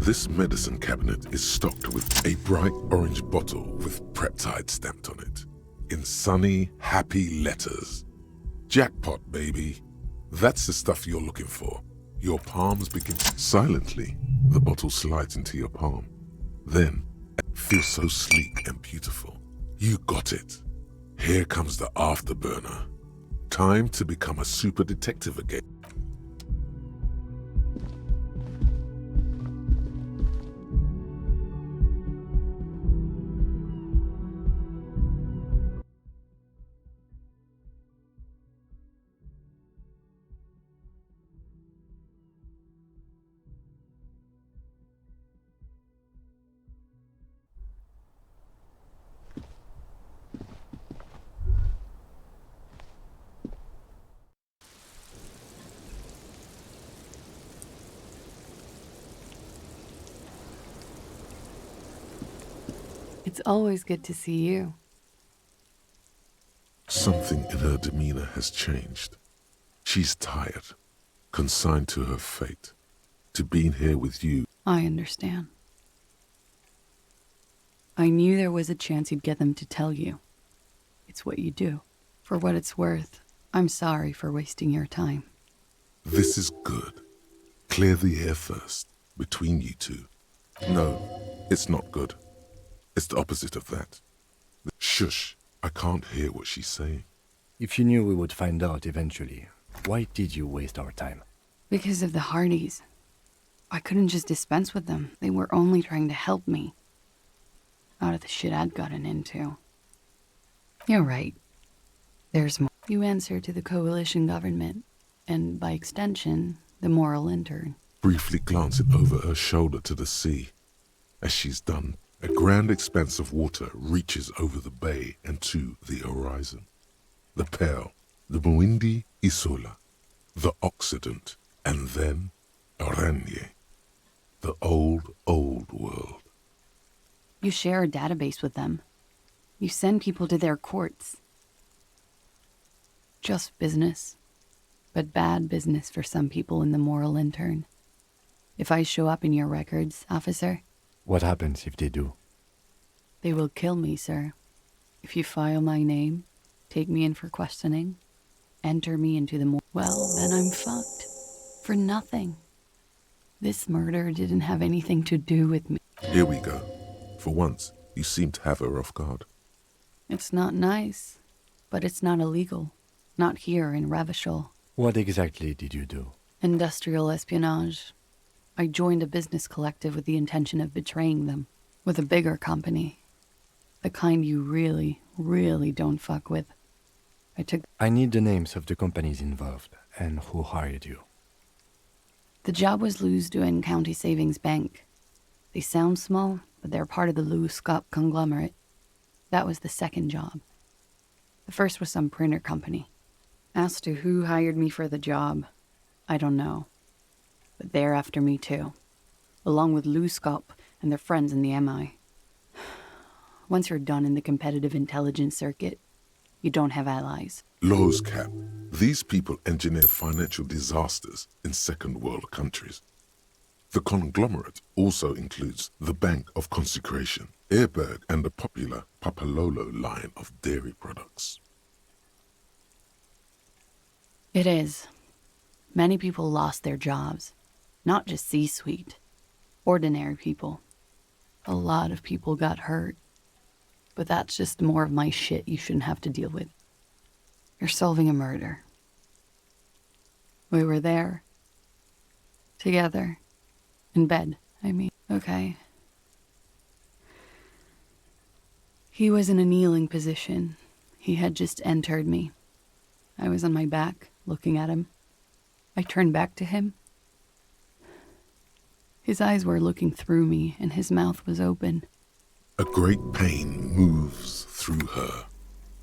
This medicine cabinet is stocked with a bright orange bottle with Preptide stamped on it, in sunny, happy letters. Jackpot, baby. That's the stuff you're looking for. Your palms begin silently. The bottle slides into your palm. Then, it feels so sleek and beautiful. You got it. Here comes the afterburner. Time to become a super detective again. It's always good to see you. Something in her demeanor has changed. She's tired, consigned to her fate, to being here with you. I understand. I knew there was a chance you'd get them to tell you. It's what you do. For what it's worth, I'm sorry for wasting your time. This is good. Clear the air first, between you two. No, it's not good. It's the opposite of that. Shush, I can't hear what she's saying. If you knew we would find out eventually, why did you waste our time? Because of the Hardys. I couldn't just dispense with them. They were only trying to help me. Out of the shit I'd gotten into. You're right. There's more. You answer to the coalition government, and by extension, the moral intern. Briefly glancing over her shoulder to the sea. As she's done, a grand expanse of water reaches over the bay and to the horizon. The Pearl, the Muindi Isola, the Occident, and then Oranje, the old world. You share a database with them. You send people to their courts. Just business, but bad business for some people in the moral intern. If I show up in your records, officer... What happens if they do? They will kill me, sir. If you file my name, take me in for questioning, enter me into the well, then I'm fucked. For nothing. This murder didn't have anything to do with me. Here we go. For once, you seem to have her off guard. It's not nice, but it's not illegal. Not here in Revachol. What exactly did you do? Industrial espionage. I joined a business collective with the intention of betraying them. With a bigger company. The kind you really, really don't fuck with. I need the names of the companies involved and who hired you. The job was Lou's-Duin County Savings Bank. They sound small, but they're part of the Lou-Scott conglomerate. That was the second job. The first was some printer company. As to who hired me for the job, I don't know. But they're after me too. Along with Lou-Scott and their friends in the MI. Once you're done in the competitive intelligence circuit, you don't have allies. Lowe's cap. These people engineer financial disasters in second world countries. The conglomerate also includes the Bank of Consecration, Airberg, and the popular Papalolo line of dairy products. It is. Many people lost their jobs. Not just C-suite. Ordinary people. A lot of people got hurt. But that's just more of my shit you shouldn't have to deal with. You're solving a murder. We were there. Together. In bed, I mean. Okay. He was in a kneeling position. He had just entered me. I was on my back, looking at him. I turned back to him. His eyes were looking through me, and his mouth was open. A great pain moves through her.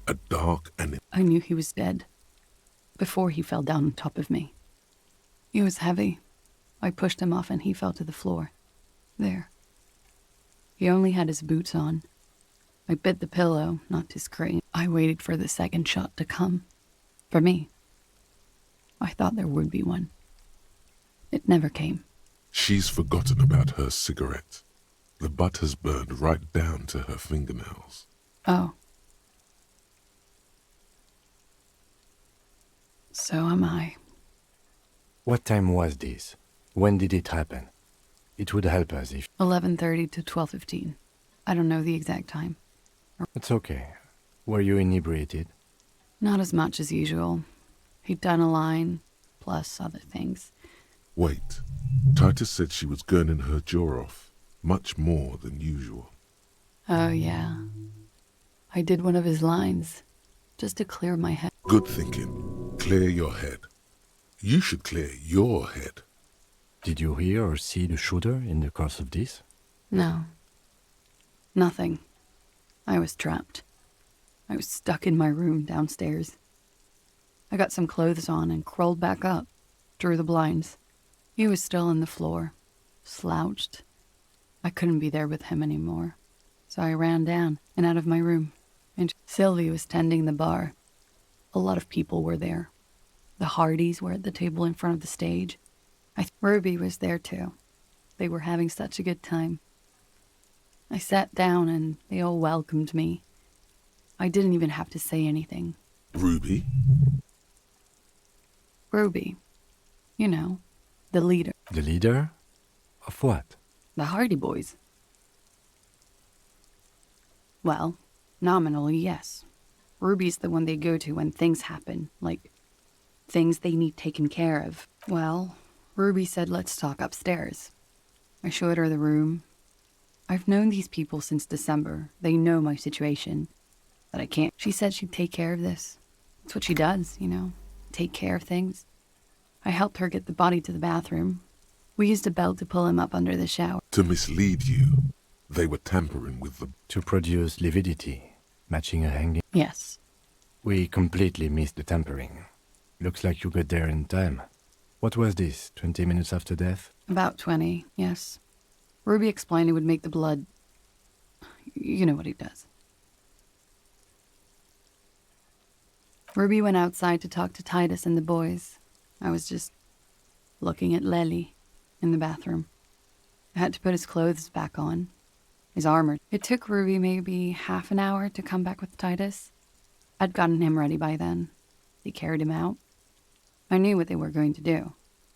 A dark and... I knew he was dead. Before he fell down on top of me. He was heavy. I pushed him off and he fell to the floor. There. He only had his boots on. I bit the pillow, not to scream. I waited for the second shot to come. For me. I thought there would be one. It never came. She's forgotten about her cigarette. The butt has burned right down to her fingernails. Oh. So am I. What time was this? When did it happen? It would help us if... 11:30 to 12:15. I don't know the exact time. It's okay. Were you inebriated? Not as much as usual. He'd done a line, plus other things. Wait. Titus said she was gurning her jaw off, much more than usual. Oh, yeah. I did one of his lines, just to clear my head. Good thinking. Clear your head. You should clear your head. Did you hear or see the shooter in the course of this? No. Nothing. I was trapped. I was stuck in my room downstairs. I got some clothes on and crawled back up, drew the blinds. He was still on the floor, slouched. I couldn't be there with him anymore, so I ran down and out of my room. And Sylvie was tending the bar. A lot of people were there. The Hardys were at the table in front of the stage. Ruby was there too. They were having such a good time. I sat down and they all welcomed me. I didn't even have to say anything. Ruby? Ruby. You know, the leader. The leader? Of what? The Hardy Boys. Well, nominally, yes. Ruby's the one they go to when things happen, like things they need taken care of. Well, Ruby said, let's talk upstairs. I showed her the room. I've known these people since December. They know my situation. That I can't. She said she'd take care of this. That's what she does, you know, take care of things. I helped her get the body to the bathroom. We used a belt to pull him up under the shower. To mislead you. They were tampering with the... To produce lividity, matching a hanging. Yes. We completely missed the tampering. Looks like you got there in time. What was this, 20 minutes after death? About 20, yes. Ruby explained it would make the blood... You know what he does. Ruby went outside to talk to Titus and the boys. I was just looking at Lely in the bathroom. I had to put his clothes back on, his armor. It took Ruby maybe half an hour to come back with Titus. I'd gotten him ready by then. They carried him out. I knew what they were going to do,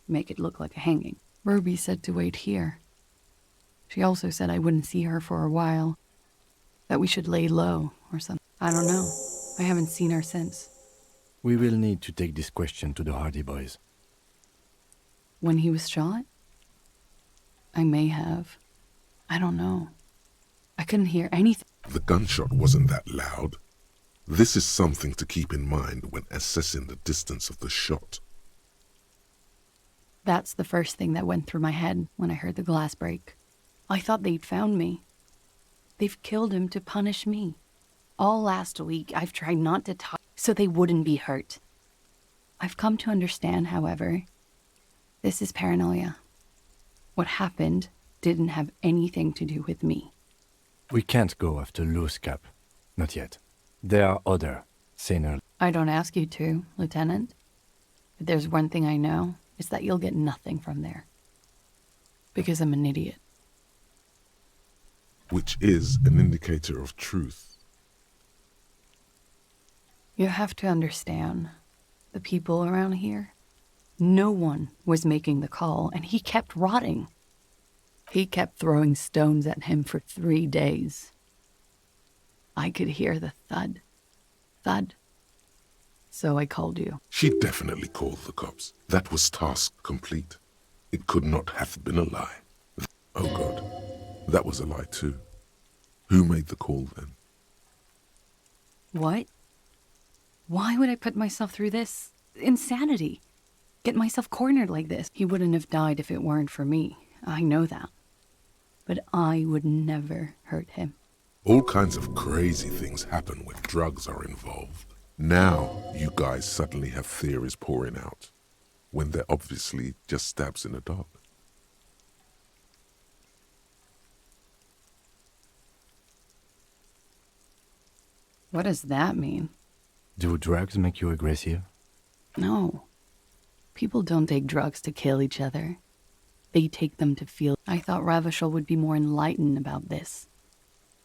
make it look like a hanging. Ruby said to wait here. She also said I wouldn't see her for a while, that we should lay low or something. I don't know. I haven't seen her since. We will need to take this question to the Hardy Boys. When he was shot? I may have. I don't know. I couldn't hear anything. The gunshot wasn't that loud. This is something to keep in mind when assessing the distance of the shot. That's the first thing that went through my head when I heard the glass break. I thought they'd found me. They've killed him to punish me. All last week, I've tried not to talk so they wouldn't be hurt. I've come to understand, however, this is paranoia. What happened didn't have anything to do with me. We can't go after Loose Cap. Not yet. There are other, saner... I don't ask you to, Lieutenant. But there's one thing I know, it's that you'll get nothing from there. Because I'm an idiot. Which is an indicator of truth. You have to understand, the people around here, no one was making the call, and he kept rotting. He kept throwing stones at him for 3 days. I could hear the thud. Thud. So I called you. She definitely called the cops. That was task complete. It could not have been a lie. Oh God, that was a lie too. Who made the call then? What? Why would I put myself through this insanity? Get myself cornered like this? He wouldn't have died if it weren't for me. I know that. But I would never hurt him. All kinds of crazy things happen when drugs are involved. Now, you guys suddenly have theories pouring out, when they're obviously just stabs in the dark. What does that mean? Do drugs make you aggressive? No. People don't take drugs to kill each other. they take them to feel. I thought Ravishal would be more enlightened about this,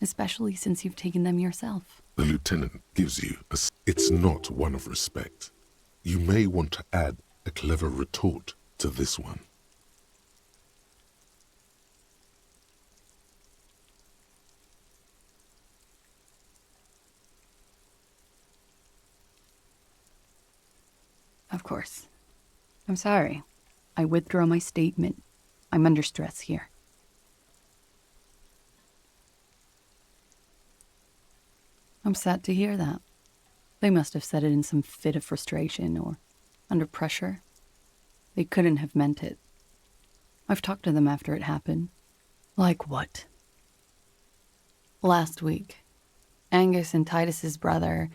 especially since you've taken them yourself. The lieutenant gives you it's not one of respect. You may want to add a clever retort to this one. Of course. I'm sorry. I withdraw my statement. I'm under stress here. I'm sad to hear that. They must have said it in some fit of frustration or under pressure. They couldn't have meant it. I've talked to them after it happened. Like what? Last week, Angus and Titus's brother,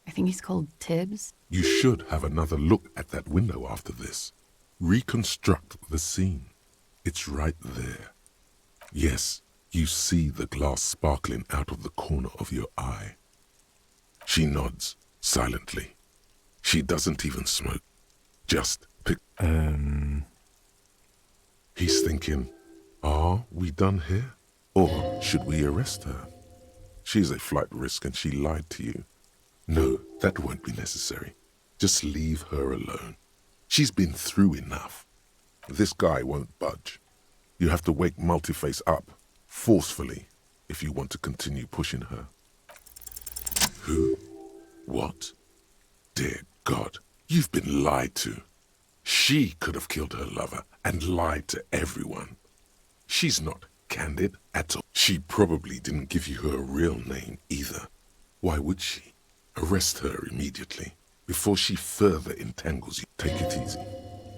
I think he's called Tibbs. You should have another look at that window after this. Reconstruct the scene. It's right there. Yes, you see the glass sparkling out of the corner of your eye. She nods, silently. She doesn't even smoke. Just pick... He's thinking, are we done here? Or should we arrest her? She's a flight risk and she lied to you. No, that won't be necessary. Just leave her alone. She's been through enough. This guy won't budge. You have to wake Multiface up, forcefully, if you want to continue pushing her. Who? What? Dear God, you've been lied to. She could have killed her lover and lied to everyone. She's not candid at all. She probably didn't give you her real name either. Why would she? Arrest her immediately, before she further entangles you. Take it easy.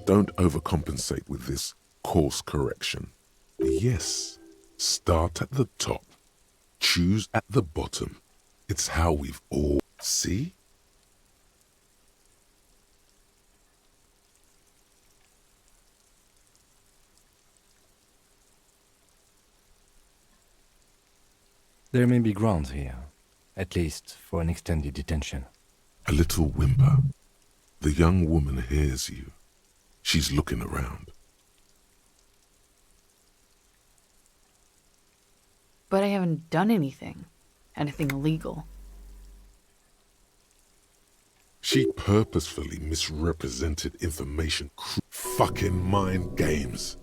Don't overcompensate with this course correction. Yes, start at the top. Choose at the bottom. It's how we've all... See? There may be grounds here, at least for an extended detention. A little whimper. The young woman hears you. She's looking around. But I haven't done anything illegal. She purposefully misrepresented information. Fucking mind games.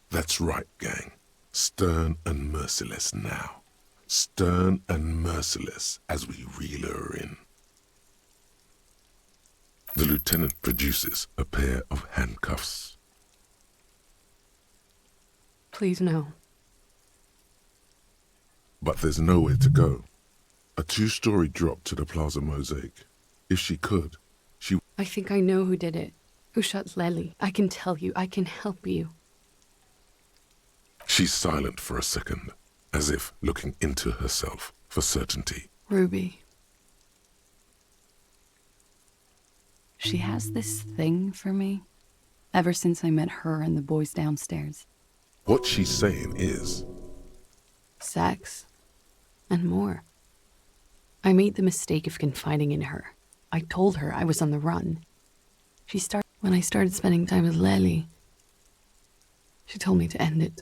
That's right, gang. Stern and merciless now. Stern and merciless as we reel her in. The lieutenant produces a pair of handcuffs. Please, no. But there's nowhere to go. A 2-story drop to the Plaza Mosaic. If she could, she... I think I know who did it. Who shot Lely. I can tell you. I can help you. She's silent for a second, as if looking into herself for certainty. Ruby. She has this thing for me, ever since I met her and the boys downstairs. What she's saying is... Sex. And more. I made the mistake of confiding in her. I told her I was on the run. When I started spending time with Lely, she told me to end it.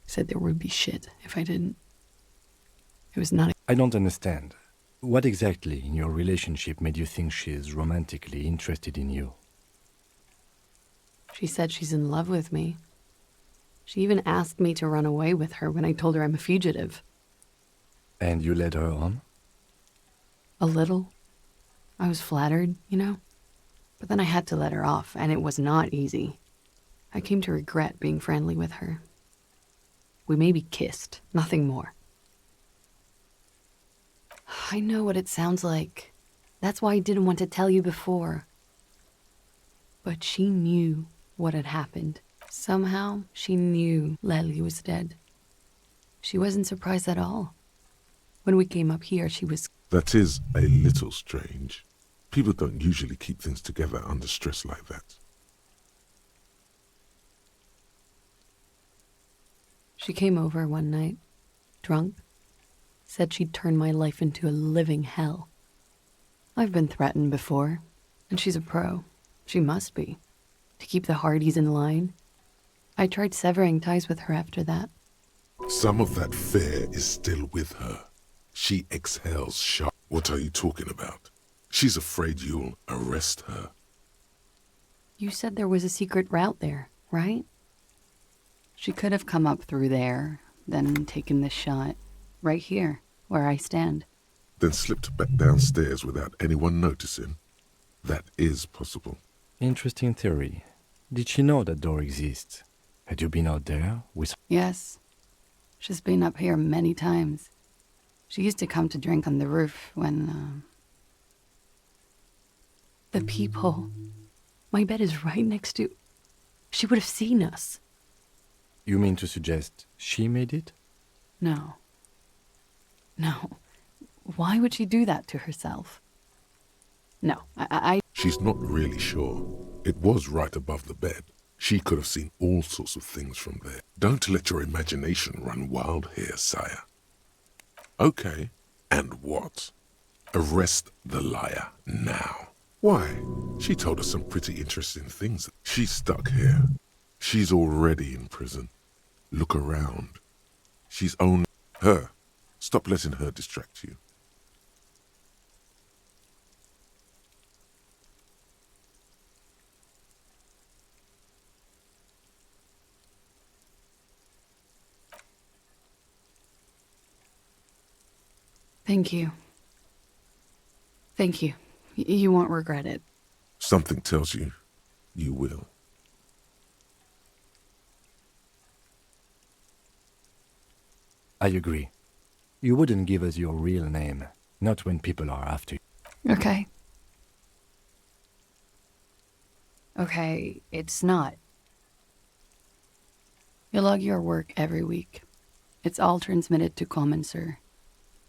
Said there would be shit if I didn't. It was not... I don't understand. What exactly in your relationship made you think she's romantically interested in you? She said she's in love with me. She even asked me to run away with her when I told her I'm a fugitive. And you led her on? A little. I was flattered, you know? But then I had to let her off, and it was not easy. I came to regret being friendly with her. We maybe kissed, nothing more. I know what it sounds like. That's why I didn't want to tell you before. But she knew what had happened. Somehow, she knew Lely was dead. She wasn't surprised at all. When we came up here, she was... That is a little strange. People don't usually keep things together under stress like that. She came over one night, drunk, said she'd turn my life into a living hell. I've been threatened before, and she's a pro. She must be. To keep the Hardys in line. I tried severing ties with her after that. Some of that fear is still with her. She exhales sharp. What are you talking about? She's afraid you'll arrest her. You said there was a secret route there, right? She could have come up through there, then taken this shot, right here, where I stand. Then slipped back downstairs without anyone noticing. That is possible. Interesting theory. Did she know that door exists? Had you been out there with... Yes. She's been up here many times. She used to come to drink on the roof when, The peephole. My bed is right next to... She would have seen us. You mean to suggest she made it? No. No. Why would she do that to herself? No, I... She's not really sure. It was right above the bed. She could have seen all sorts of things from there. Don't let your imagination run wild here, sire. Okay, and what? Arrest the liar now. Why? She told us some pretty interesting things. She's stuck here. She's already in prison. Look around. She's only her. Stop letting her distract you. Thank you. Thank you. You won't regret it. Something tells you, you will. I agree. You wouldn't give us your real name, not when people are after you. Okay. Okay, it's not. You log your work every week. It's all transmitted to Common, sir.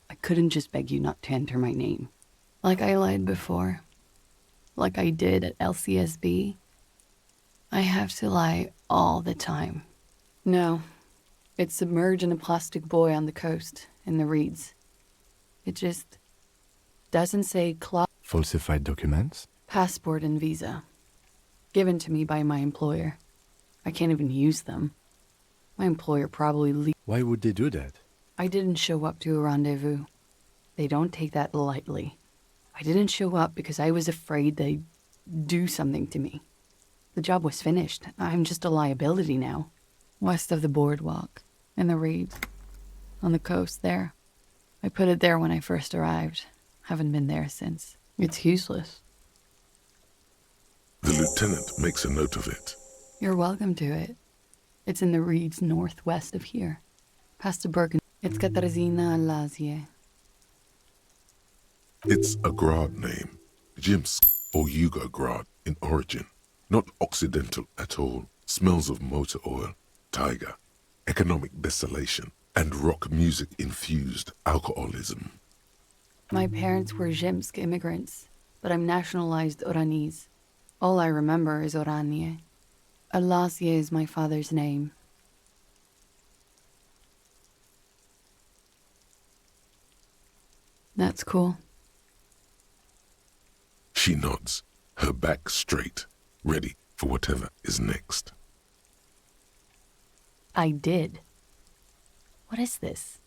I couldn't just beg you not to enter my name. Like I lied before. Like I did at LCSB. I have to lie all the time. No. It's submerged in a plastic buoy on the coast, in the reeds. It just doesn't say Falsified documents? passport and visa. Given to me by my employer. I can't even use them. My employer probably Why would they do that? I didn't show up to a rendezvous. They don't take that lightly. I didn't show up because I was afraid they'd do something to me. The job was finished. I'm just a liability now. West of the boardwalk, in the reeds, on the coast there. I put it there when I first arrived. Haven't been there since. It's useless. The lieutenant makes a note of it. You're welcome to it. It's in the reeds northwest of here. Past the Bergen. It's Katarzyna Lazie. It's a Grad name, Jimsk or Yugo-Grad in origin. Not Occidental at all. Smells of motor oil, tiger, economic desolation, and rock music-infused alcoholism. My parents were Zhimsk immigrants, but I'm nationalized Oranese. All I remember is Oranie. Alasie is my father's name. That's cool. She nods, her back straight, ready for whatever is next. I did. What is this?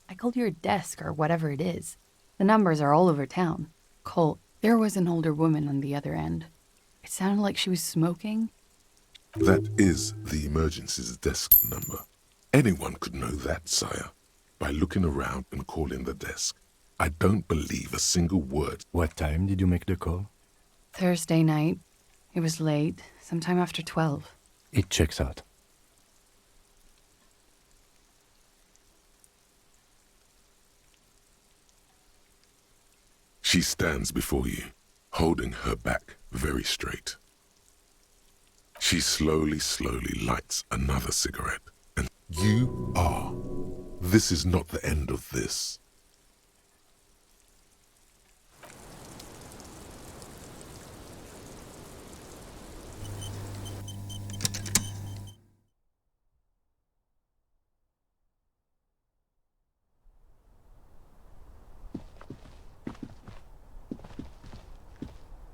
I called your desk or whatever it is. The numbers are all over town. Colt. There was an older woman on the other end. It sounded like she was smoking. That is the emergency's desk number. Anyone could know that, sire, by looking around and calling the desk. I don't believe a single word. What time did you make the call? Thursday night. It was late, sometime after 12. It checks out. She stands before you, holding her back very straight. She slowly lights another cigarette. And you are. This is not the end of this.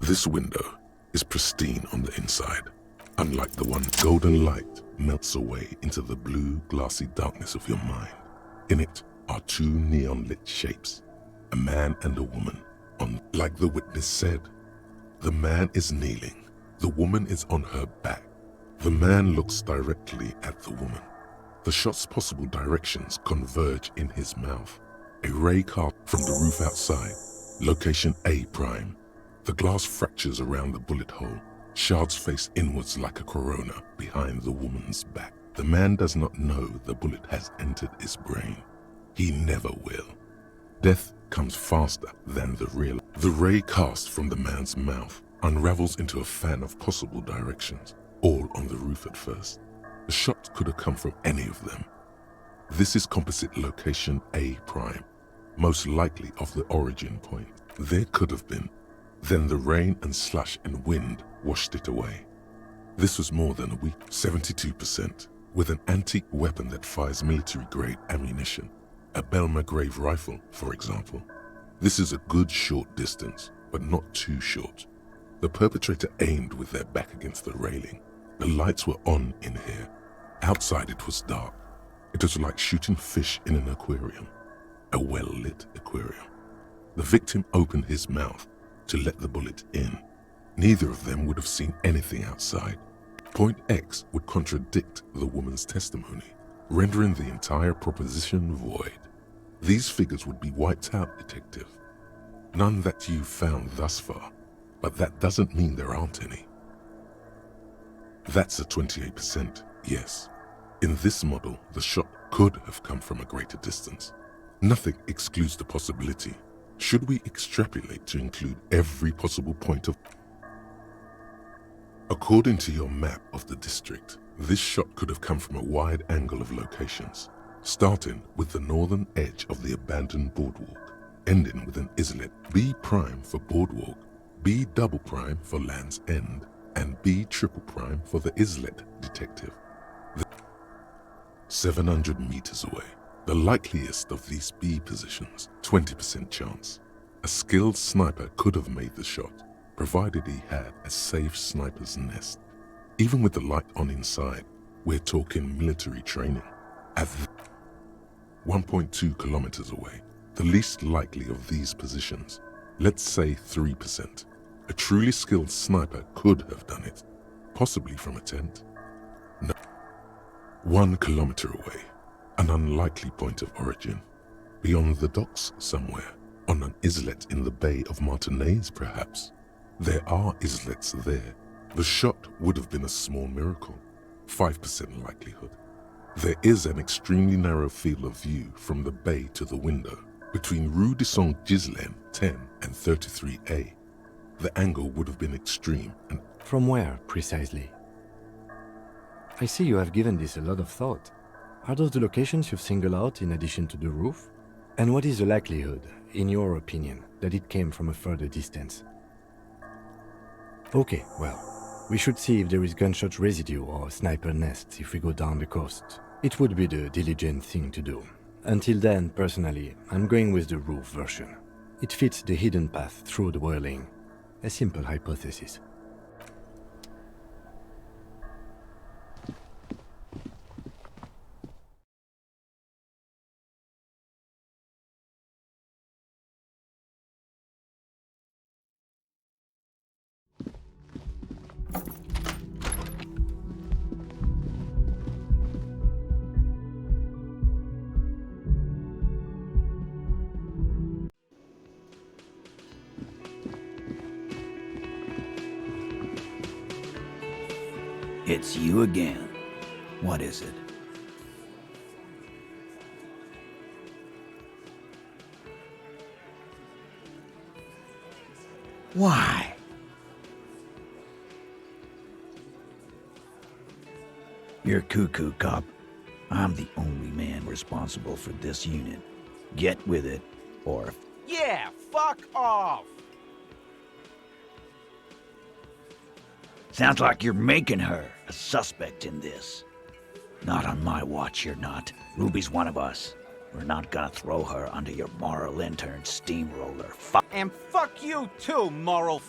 This window is pristine on the inside. Unlike the one, golden light melts away into the blue, glassy darkness of your mind. In it are two neon-lit shapes, a man and a woman. Like the witness said, the man is kneeling, the woman is on her back. The man looks directly at the woman. The shot's possible directions converge in his mouth. A ray cast from the roof outside, location A prime. The glass fractures around the bullet hole. Shards face inwards like a corona behind the woman's back. The man does not know the bullet has entered his brain. He never will. Death comes faster than the real. The ray cast from the man's mouth unravels into a fan of possible directions, all on the roof at first. The shot could have come from any of them. This is composite location A prime, most likely of the origin point. There could have been. Then the rain and slush and wind washed it away. This was more than a week, 72%, with an antique weapon that fires military-grade ammunition. A Belmagrave rifle, for example. This is a good short distance, but not too short. The perpetrator aimed with their back against the railing. The lights were on in here. Outside it was dark. It was like shooting fish in an aquarium. A well-lit aquarium. The victim opened his mouth to let the bullet in. Neither of them would have seen anything outside. Point X would contradict the woman's testimony, rendering the entire proposition void. These figures would be wiped out, detective. None that you've found thus far, but that doesn't mean there aren't any. That's a 28%, yes. In this model, the shot could have come from a greater distance. Nothing excludes the possibility. Should we extrapolate to include every possible point of... According to your map of the district, this shot could have come from a wide angle of locations, starting with the northern edge of the abandoned boardwalk, ending with an islet B prime for boardwalk, B double prime for Land's End, and B triple prime for the islet, detective. 700 meters away. The likeliest of these B positions, 20% chance. A skilled sniper could have made the shot, provided he had a safe sniper's nest. Even with the light on inside, we're talking military training. At 1.2 kilometers away, the least likely of these positions, let's say 3%. A truly skilled sniper could have done it, possibly from a tent. No. 1 kilometer away, an unlikely point of origin. Beyond the docks somewhere, on an islet in the Bay of Martinez perhaps. There are islets there. The shot would have been a small miracle, 5% likelihood. There is an extremely narrow field of view from the bay to the window, between Rue de Saint-Ghislain 10 and 33A. The angle would have been extreme and... From where, precisely? I see you have given this a lot of thought. Are those the locations you've singled out in addition to the roof? And what is the likelihood, in your opinion, that it came from a further distance? Okay, well, we should see if there is gunshot residue or sniper nests if we go down the coast. It would be the diligent thing to do. Until then, personally, I'm going with the roof version. It fits the hidden path through the whirling. A simple hypothesis. It's you again. What is it? Why? You're cuckoo, cop. I'm the only man responsible for this unit. Get with it, or... Yeah, fuck off! Sounds like you're making her a suspect in this. Not on my watch, you're not. Ruby's one of us. We're not gonna throw her under your moral intern steamroller. And fuck you too, moral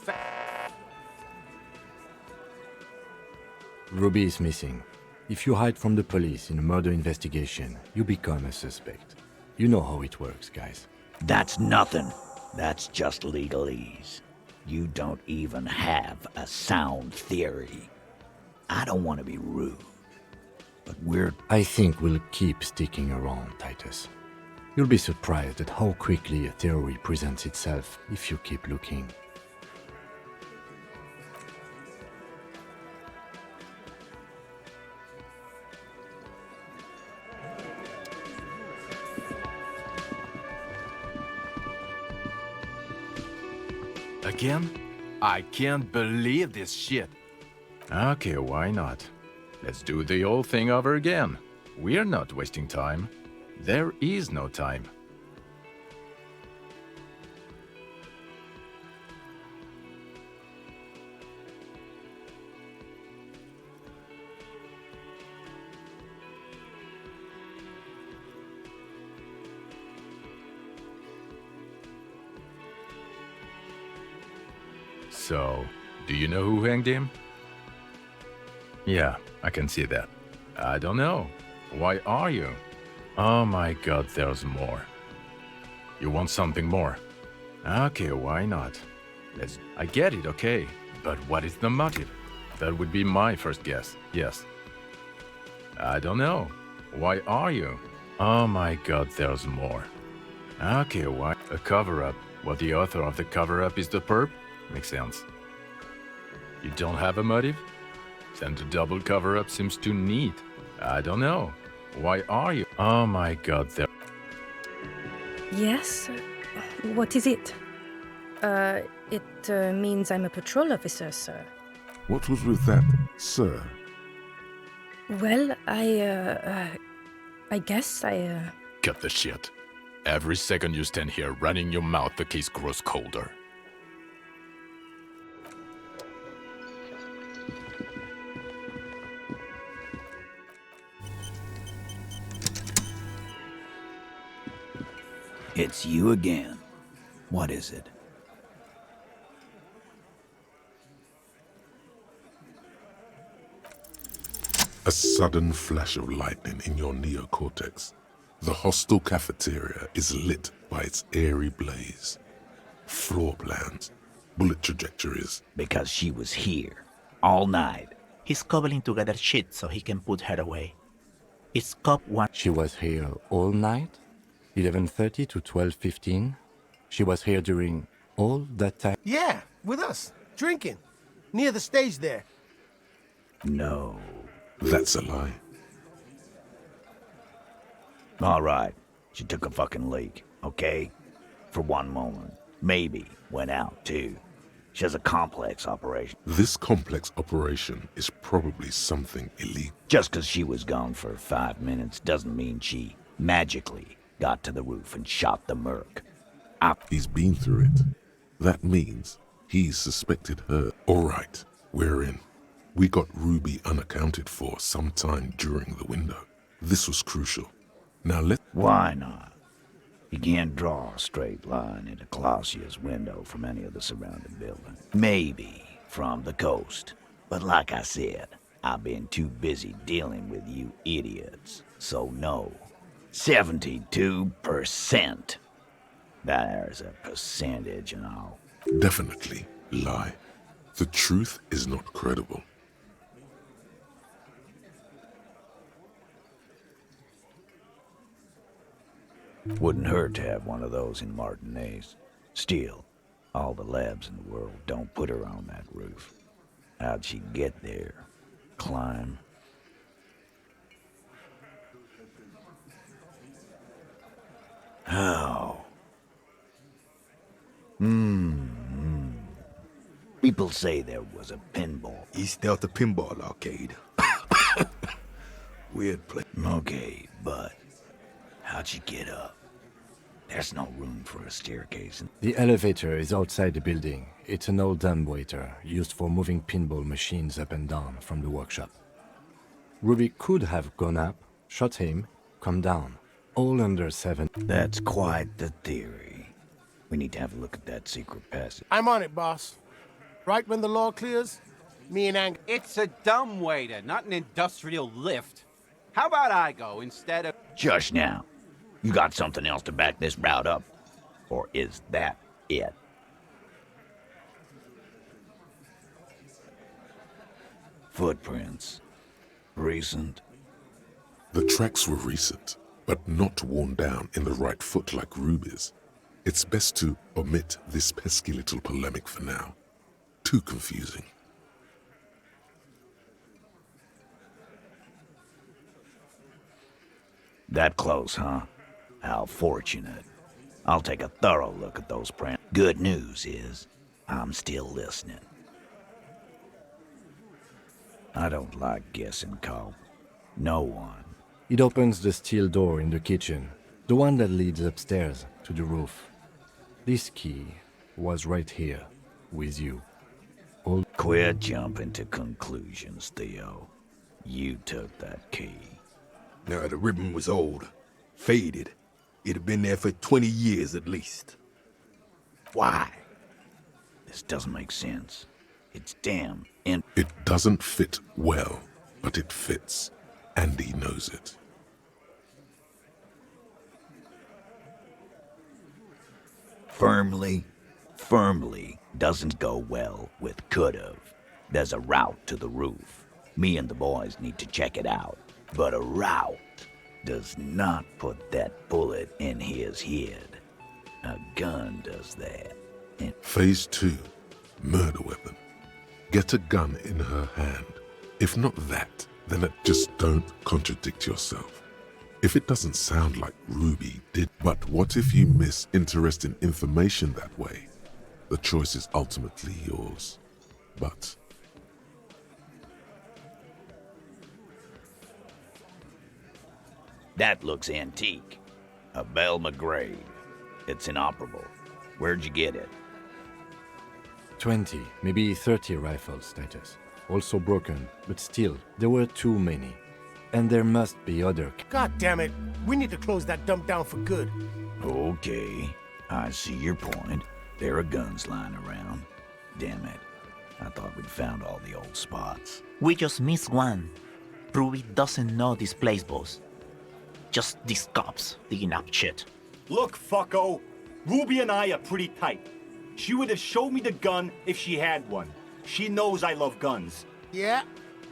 Ruby is missing. If you hide from the police in a murder investigation, you become a suspect. You know how it works, guys. That's nothing. That's just legalese. You don't even have a sound theory. I don't want to be rude, but I think we'll keep sticking around, Titus. You'll be surprised at how quickly a theory presents itself if you keep looking. Again? I can't believe this shit. Okay, why not? Let's do the whole thing over again. We're not wasting time. There is no time. So, do you know who hanged him? Yeah, I can see that. I don't know. Why are you? Oh my god, there's more. You want something more? Okay, why not? I get it, okay. But what is the motive? That would be my first guess, yes. I don't know. Why are you? Oh my god, there's more. Okay, why? A cover-up. What, the author of the cover-up is the perp? Makes sense. You don't have a motive? Then the double cover-up seems too neat. I don't know. Why are you? Oh my god, there. Yes? What is it? It means I'm a patrol officer, sir. What was with that, sir? Well, I guess I. Cut the shit. Every second you stand here running your mouth, the case grows colder. It's you again. What is it? A sudden flash of lightning in your neocortex. The hostel cafeteria is lit by its airy blaze. Floor plans, bullet trajectories. Because she was here. All night. He's cobbling together shit so he can put her away. It's Cop 1. She was here all night? 11:30 to 12:15? She was here during all that time? Yeah, with us, drinking, near the stage there. No. That's a lie. All right. She took a fucking leak, okay? For one moment. Maybe went out, too. She has a complex operation. This complex operation is probably something illegal. Just because she was gone for 5 minutes doesn't mean she magically got to the roof and shot the merc. He's been through it. That means he's suspected her. All right, we're in. We got Ruby unaccounted for sometime during the window. This was crucial. Now Why not? You can't draw a straight line into Clausia's window from any of the surrounding buildings. Maybe from the coast. But like I said, I've been too busy dealing with you idiots. So no. 72%. There's a percentage and all. Definitely lie. The truth is not credible. Wouldn't hurt to have one of those in Martinez. Still, all the labs in the world don't put her on that roof. How'd she get there? Climb? How? People say there was a pinball. East Delta Pinball Arcade. Weird place. Okay, but how'd she get up? There's no room for a staircase. The elevator is outside the building. It's an old dumbwaiter used for moving pinball machines up and down from the workshop. Ruby could have gone up, shot him, come down. All under 7. That's quite the theory. We need to have a look at that secret passage. I'm on it, boss. Right when the law clears, Me and Ang. It's a dumbwaiter, not an industrial lift. How about I go instead of... Just now. You got something else to back this route up? Or is that it? Footprints. Recent. The tracks were recent, but not worn down in the right foot like Ruby's. It's best to omit this pesky little polemic for now. Too confusing. That close, huh? How fortunate. I'll take a thorough look at those prints. Good news is, I'm still listening. I don't like guessing, Cole. No one. It opens the steel door in the kitchen, the one that leads upstairs to the roof. This key was right here, with you. Quit jumping to conclusions, Theo. You took that key. Now, the ribbon was old, faded. It'd have been there for 20 years at least. Why? This doesn't make sense. It's damn in... It doesn't fit well, but it fits. And he knows it. Firmly doesn't go well with could've. There's a route to the roof. Me and the boys need to check it out. But a route does not put that bullet in his head. A gun does that. And Phase 2. Murder weapon. Get a gun in her hand. If not that, then just don't contradict yourself. If it doesn't sound like Ruby did, but what if you miss interesting information that way? The choice is ultimately yours. But that looks antique. A Bell McGrade. It's inoperable. Where'd you get it? 20, maybe 30 rifles, Titus. Also broken, but still, there were too many. And there must be other... God damn it. We need to close that dump down for good. Okay, I see your point. There are guns lying around. Damn it. I thought we'd found all the old spots. We just missed one. Ruby doesn't know this place, boss. Just these cops digging up shit. Look, fucko. Ruby and I are pretty tight. She would have showed me the gun if she had one. She knows I love guns. Yeah,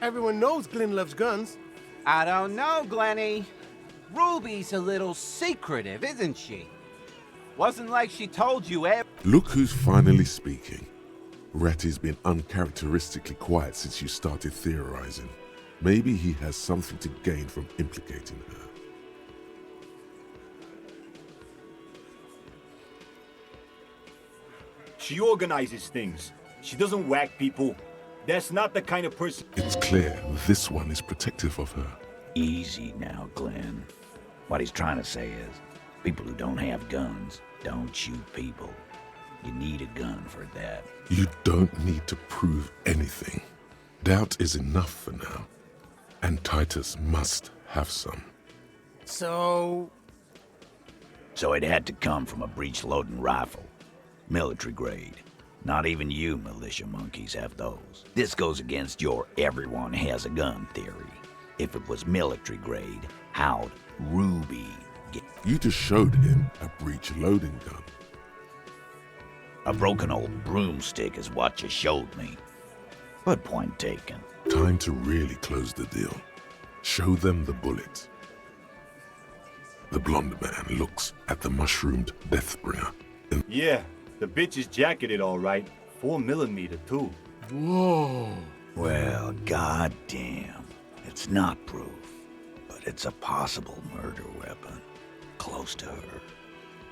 everyone knows Glenn loves guns. I don't know, Glenny. Ruby's a little secretive, isn't she? Wasn't like she told you look who's finally speaking. Ratty's been uncharacteristically quiet since you started theorizing. Maybe he has something to gain from implicating her. She organizes things. She doesn't whack people. That's not the kind of person... It's clear this one is protective of her. Easy now, Glenn. What he's trying to say is, people who don't have guns don't shoot people. You need a gun for that. You don't need to prove anything. Doubt is enough for now. And Titus must have some. So it had to come from a breech-loading rifle. Military grade. Not even you militia monkeys have those. This goes against your everyone has a gun theory. If it was military grade, how'd Ruby get... You just showed him a breech-loading gun. A broken old broomstick is what you showed me. But point taken. Time to really close the deal. Show them the bullet. The blonde man looks at the mushroomed Deathbringer. Yeah, the bitch is jacketed all right. 4mm too. Whoa. Well, goddamn. It's not proof, but it's a possible murder weapon. Close to her.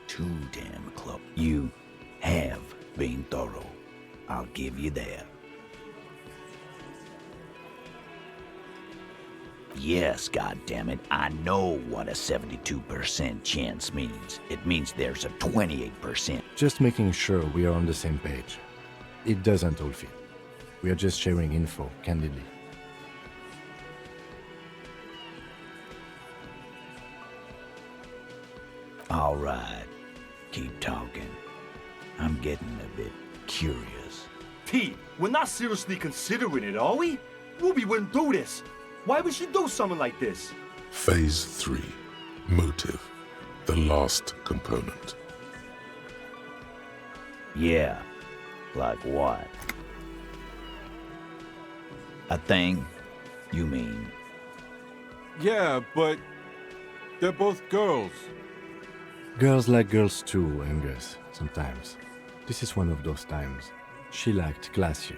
Too damn close. You have been thorough. I'll give you that. Yes, goddammit, I know what a 72% chance means. It means there's a 28%. Just making sure we are on the same page. It doesn't all fit. We are just sharing info, candidly. All right, keep talking. I'm getting a bit curious. T, we're not seriously considering it, are we? Ruby wouldn't do this. Why would she do something like this? Phase 3. Motive. The last component. Yeah. Like what? A thing? You mean? Yeah, but they're both girls. Girls like girls too, Angus, sometimes. This is one of those times. She liked Glacier.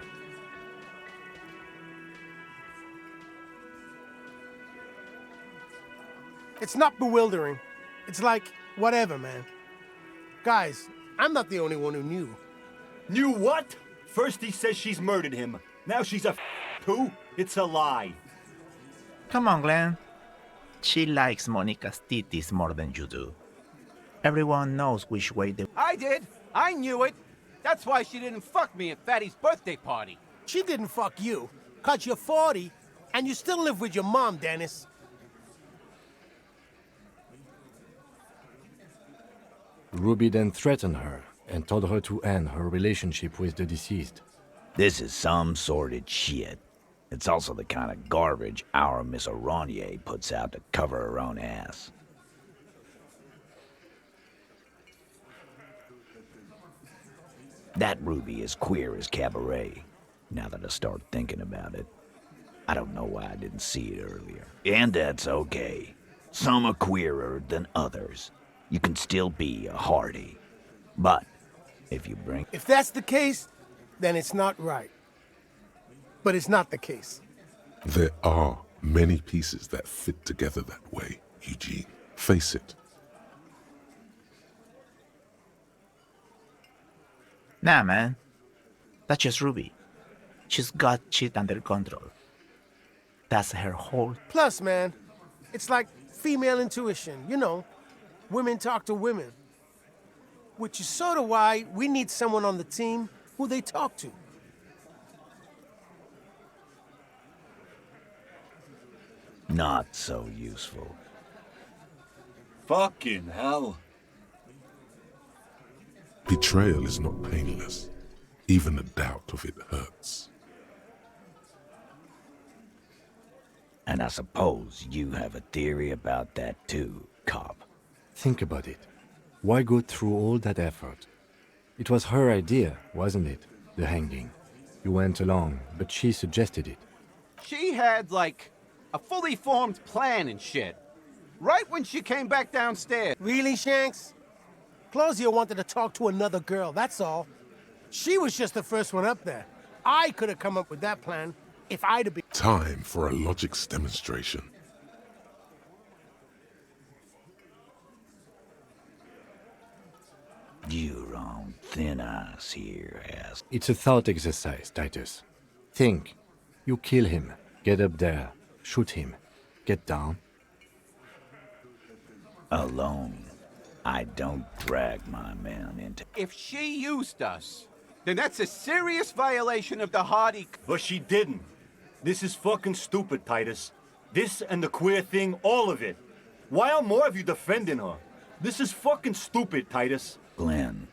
It's not bewildering. It's like, whatever, man. Guys, I'm not the only one who knew. Knew what? First he says she's murdered him. Now she's a too? It's a lie. Come on, Glenn. She likes Monica's titties more than you do. Everyone knows which way they... I did. I knew it. That's why she didn't fuck me at Fatty's birthday party. She didn't fuck you, 'cause you're 40, and you still live with your mom, Dennis. Ruby then threatened her and told her to end her relationship with the deceased. This is some sordid shit. It's also the kind of garbage our Miss Aronier puts out to cover her own ass. That Ruby is queer as cabaret, now that I start thinking about it. I don't know why I didn't see it earlier. And that's okay. Some are queerer than others. You can still be a Hardy. But if you bring... If that's the case, then it's not right. But it's not the case. There are many pieces that fit together that way, Eugene. Face it. Nah, man. That's just Ruby. She's got shit under control. That's her whole... Plus, man, it's like female intuition, you know. Women talk to women. Which is sort of why we need someone on the team who they talk to. Not so useful. Fucking hell. Betrayal is not painless. Even a doubt of it hurts. And I suppose you have a theory about that too, cop. Think about it. Why go through all that effort? It was her idea, wasn't it? The hanging. You went along, but she suggested it. She had, like, a fully formed plan and shit. Right when she came back downstairs. Really, Shanks? Claudia wanted to talk to another girl, that's all. She was just the first one up there. I could have come up with that plan if I'd have been... Time for a logics demonstration. You're on thin ice here, ass. It's a thought exercise, Titus. Think. You kill him. Get up there. Shoot him. Get down. Alone. I don't drag my men into... If she used us, then that's a serious violation of the Hardy... But she didn't. This is fucking stupid, Titus. This and the queer thing, all of it. Why are more of you defending her? This is fucking stupid, Titus. Glenn,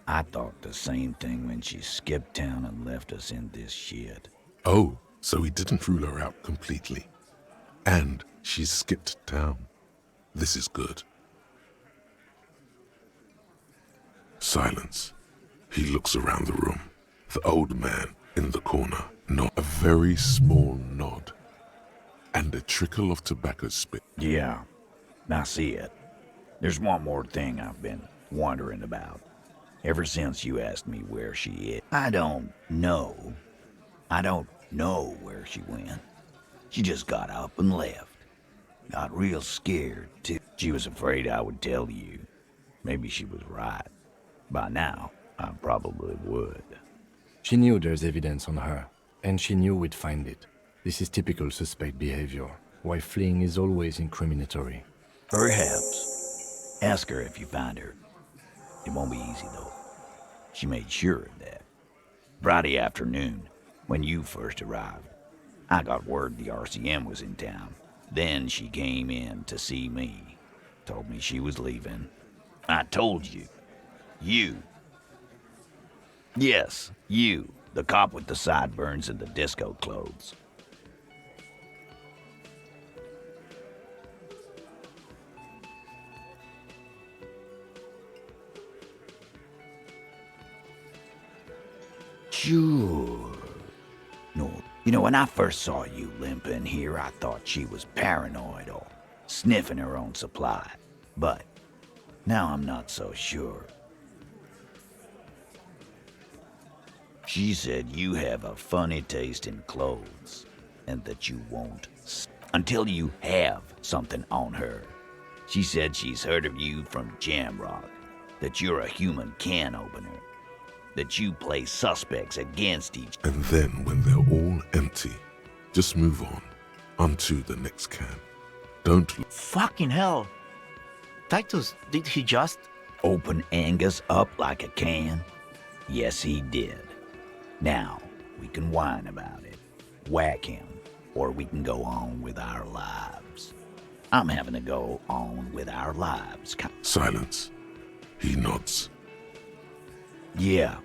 I thought the same thing when she skipped town and left us in this shit. Oh, so he didn't rule her out completely. And she skipped town. This is good. Silence. He looks around the room. The old man in the corner. Not a very small nod. And a trickle of tobacco spit. Yeah, I see it. There's one more thing I've been wondering about. Ever since you asked me where she is. I don't know where she went. She just got up and left. Got real scared, too. She was afraid I would tell you. Maybe she was right. By now, I probably would. She knew there's evidence on her, and she knew we'd find it. This is typical suspect behavior, why fleeing is always incriminatory. Perhaps. Ask her if you find her. It won't be easy, though. She made sure of that. Friday afternoon, when you first arrived, I got word the RCM was in town. Then she came in to see me. Told me she was leaving. I told you. You. Yes, you, The cop with the sideburns and the disco clothes. Sure. No, you know, when I first saw you limping here, I thought she was paranoid or sniffing her own supply. But now I'm not so sure. She said you have a funny taste in clothes, and that you won't until you have something on her. She said she's heard of you from Jamrock, that you're a human can opener, that you play suspects against each. And then when they're all empty, just move on to the next can. Don't look. Fucking hell. Titus, did he just... Open Angus up like a can? Yes, he did. Now, we can whine about it, whack him, or we can go on with our lives. I'm having to go on with our lives. Silence. He nods. Yeah,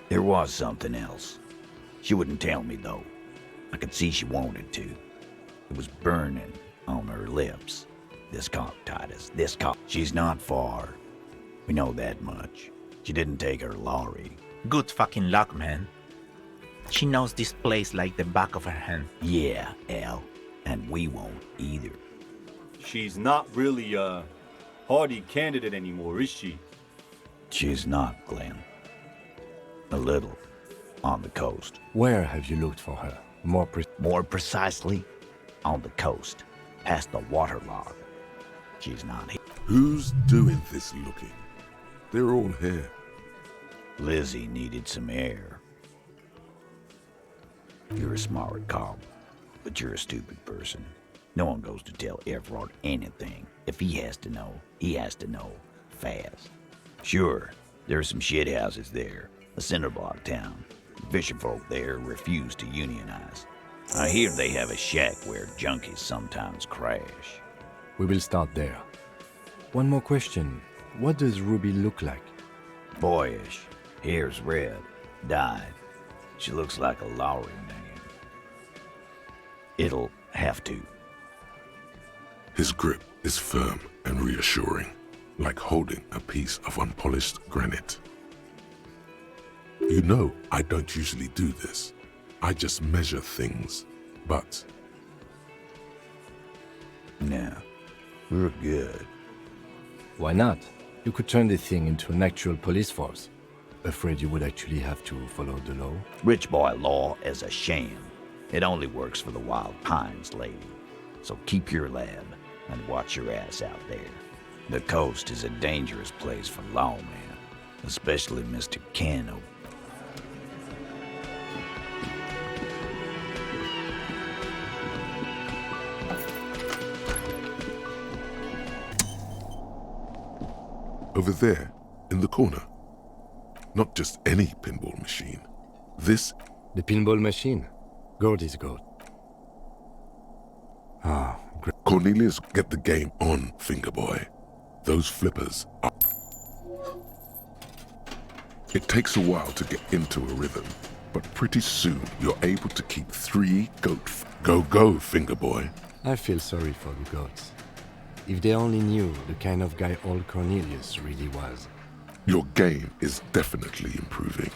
there was something else. She wouldn't tell me, though. I could see she wanted to. It was burning on her lips. This cop, Titus, this cop. She's not far. We know that much. She didn't take her lorry. Good fucking luck, man. She knows this place like the back of her hand. Yeah, Al. And we won't either. She's not really a hardy candidate anymore, is she? She's not, Glenn. A little. On the coast. Where have you looked for her? More precisely, on the coast. Past the waterlog. She's not here. Who's doing this looking? They're all here. Lizzie needed some air. You're a smart cop, but you're a stupid person. No one goes to tell Everard anything. If he has to know, he has to know fast. Sure, there's some shit houses there, a cinderblock town. The fisherfolk there refuse to unionize. I hear they have a shack where junkies sometimes crash. We will start there. One more question. What does Ruby look like? Boyish. Hair's red. Dyed. She looks like a Lowry name. It'll have to. His grip is firm and reassuring, like holding a piece of unpolished granite. You know, I don't usually do this. I just measure things, but... No, we're good. Why not? You could turn the thing into an actual police force. Afraid you would actually have to follow the law? Rich boy law is a sham. It only works for the Wild Pines, lady. So keep your lab and watch your ass out there. The coast is a dangerous place for lawmen, especially Mr. Cano. Over there, in the corner. Not just any pinball machine. This... The pinball machine. Gold is gold. Ah, great. Cornelius, get the game on, Fingerboy. Those flippers are... It takes a while to get into a rhythm, but pretty soon you're able to keep 3 goat... Go, Fingerboy. I feel sorry for the goats. If they only knew the kind of guy old Cornelius really was. Your game is definitely improving.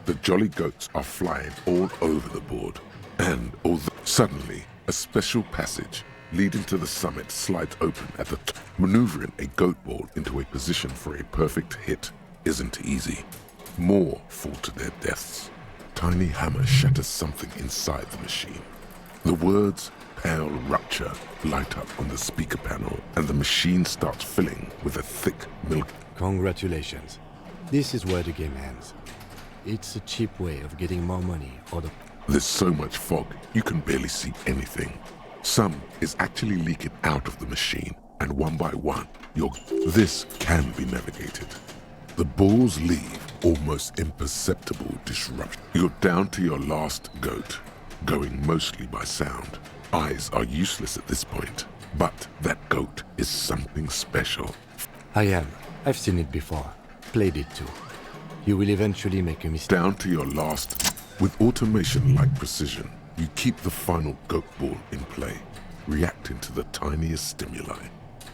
The jolly goats are flying all over the board. And although suddenly, a special passage leading to the summit slides open at the top. Maneuvering a goat ball into a position for a perfect hit isn't easy. More fall to their deaths. Tiny hammer shatters something inside the machine. The words "Pale Rupture" light up on the speaker panel, and the machine starts filling with a thick milk. Congratulations. This is where the game ends. It's a cheap way of getting more money or the... There's so much fog, you can barely see anything. Some is actually leaking out of the machine, and one by one, this can be navigated. The balls leave almost imperceptible disruption. You're down to your last goat, going mostly by sound. Eyes are useless at this point, but that goat is something special. I am. I've seen it before. Played it too. You will eventually make a mistake. Down to your last... With automation-like precision, you keep the final goat ball in play, reacting to the tiniest stimuli,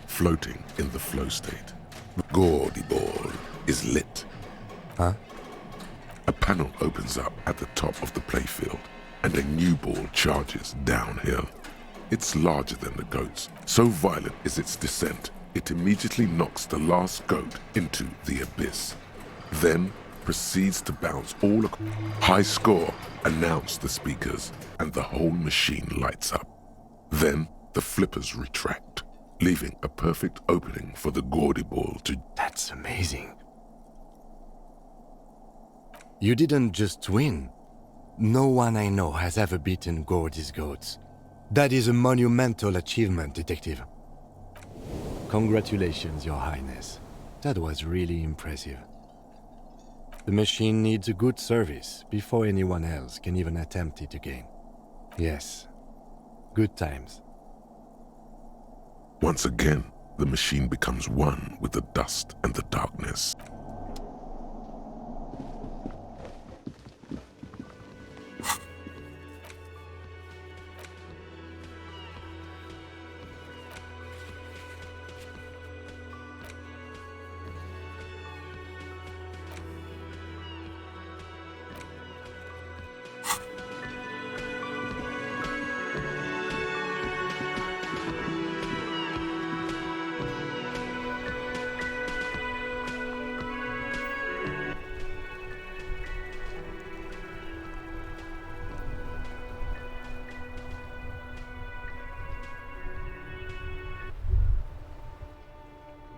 floating in the flow state. The gaudy ball is lit. Huh? A panel opens up at the top of the playfield, and a new ball charges downhill. It's larger than the goats. So violent is its descent, it immediately knocks the last goat into the abyss. Then proceeds to bounce all across. High score, announce the speakers, and the whole machine lights up. Then the flippers retract, leaving a perfect opening for the gaudy ball to... That's amazing. You didn't just win. No one I know has ever beaten Gordy's goats. That is a monumental achievement, Detective. Congratulations, Your Highness. That was really impressive. The machine needs a good service before anyone else can even attempt it again. Yes, good times. Once again, the machine becomes one with the dust and the darkness.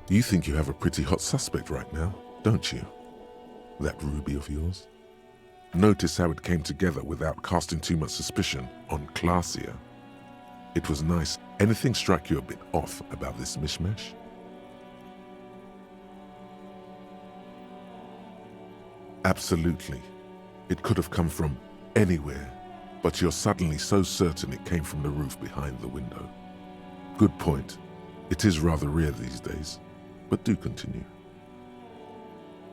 You think you have a pretty hot suspect right now, don't you? That ruby of yours? Notice how it came together without casting too much suspicion on Clausia. It was nice. Anything strike you a bit off about this mishmash? Absolutely. It could have come from anywhere, but you're suddenly so certain it came from the roof behind the window. Good point. It is rather rare these days. But do continue.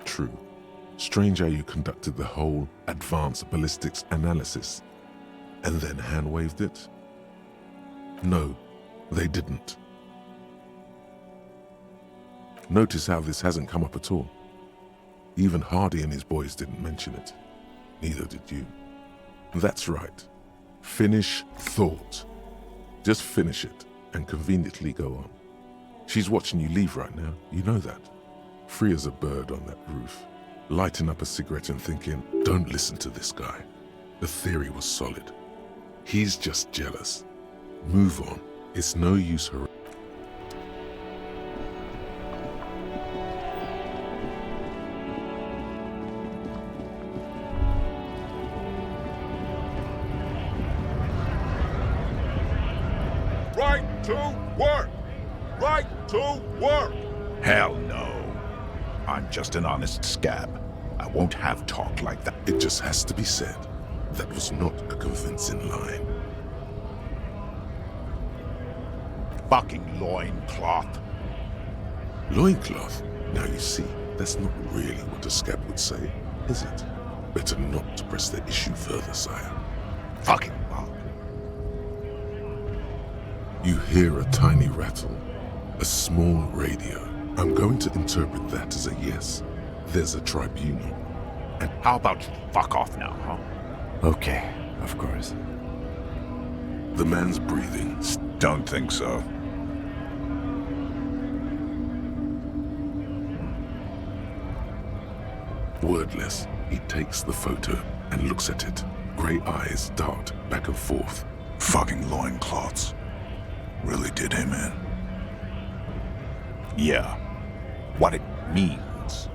True. Strange how you conducted the whole advanced ballistics analysis and then hand-waved it? No, they didn't. Notice how this hasn't come up at all. Even Hardy and his boys didn't mention it. Neither did you. That's right. Finish thought. Just finish it and conveniently go on. She's watching you leave right now, you know that. Free as a bird on that roof, lighting up a cigarette and thinking, don't listen to this guy. The theory was solid. He's just jealous. Move on. It's no use her. Right to work! Right to work! Hell no. I'm just an honest scab. I won't have talk like that. It just has to be said. That was not a convincing line. Fucking loincloth. Loincloth? Now you see, that's not really what a scab would say, is it? Better not to press the issue further, sire. Fucking fuck. You hear a tiny rattle. A small radio. I'm going to interpret that as a yes. There's a tribunal. And how about you fuck off now, huh? Okay, of course. The man's breathing. Don't think so. Wordless, he takes the photo and looks at it. Grey eyes dart back and forth. Fucking loincloths. Really did him in. Yeah. What it means.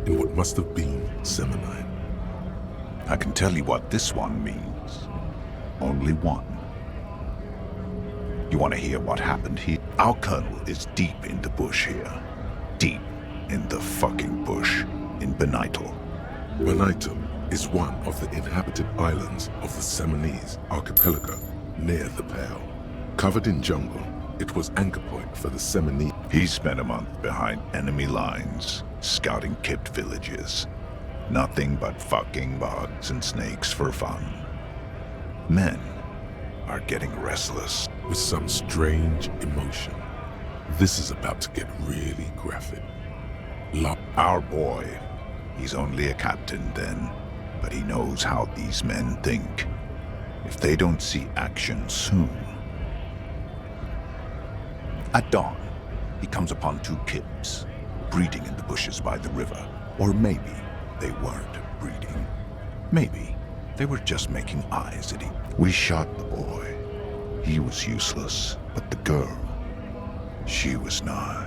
In what must have been Seminine. I can tell you what this one means. Only one. You want to hear what happened here? Our colonel is deep in the bush here. Deep in the fucking bush in Benito. Benito is one of the inhabited islands of the Seminese archipelago near the Pale. Covered in jungle, It was anchor point for the Semini. He spent a month behind enemy lines, scouting kipped villages. Nothing but fucking bugs and snakes for fun. Men are getting restless. With some strange emotion. This is about to get really graphic. Our boy, he's only a captain then, but he knows how these men think. If they don't see action soon. At dawn, he comes upon 2 kips, breeding in the bushes by the river. Or maybe they weren't breeding. Maybe they were just making eyes at him. We shot the boy. He was useless, but the girl, she was nice.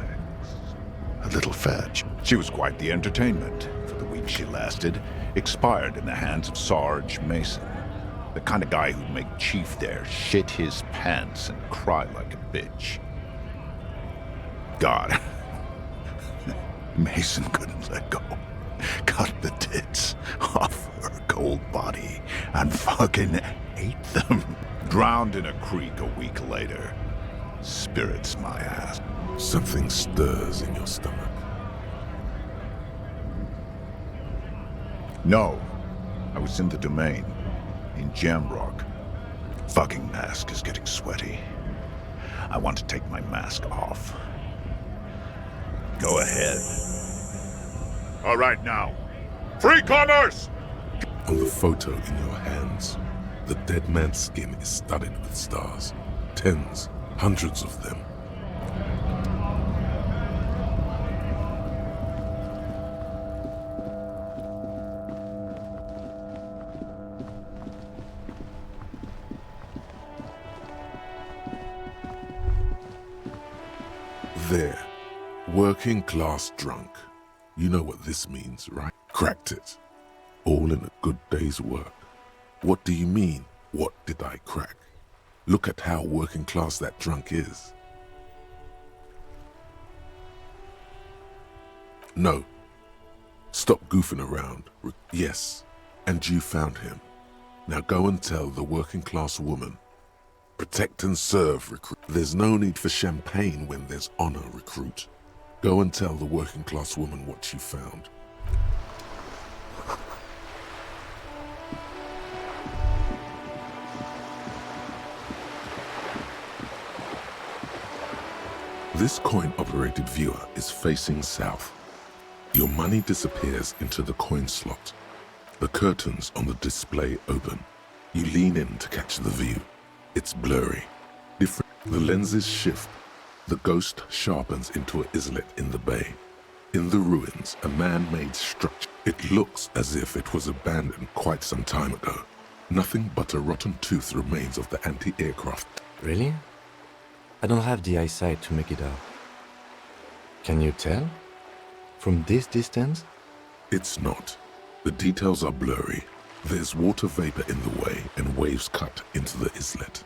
A little fetch. She was quite the entertainment. For the week she lasted, expired in the hands of Sarge Mason. The kind of guy who'd make Chief there shit his pants and cry like a bitch. God. Mason couldn't let go. Cut the tits off her cold body and fucking ate them. Drowned in a creek a week later. Spirits my ass. Something stirs in your stomach. No. I was in the domain. In Jamrock. Fucking mask is getting sweaty. I want to take my mask off. Go ahead. All right, now. Free commerce! On the photo in your hands, the dead man's skin is studded with stars. Tens, hundreds of them. There, working class drunk. You know what this means, right? Cracked it. All in a good day's work. What do you mean, what did I crack? Look at how working class that drunk is. No. Stop goofing around. Yes, and you found him. Now go and tell the working class woman. Protect and serve, recruit. There's no need for champagne when there's honor, recruit. Go and tell the working class woman what you found. This coin-operated viewer is facing south. Your money disappears into the coin slot. The curtains on the display open. You lean in to catch the view. It's blurry. Different. The lenses shift. The ghost sharpens into an islet in the bay. In the ruins, a man-made structure. It looks as if it was abandoned quite some time ago. Nothing but a rotten tooth remains of the anti-aircraft. Really? I don't have the eyesight to make it out. Can you tell? From this distance? It's not. The details are blurry. There's water vapor in the way and waves cut into the islet.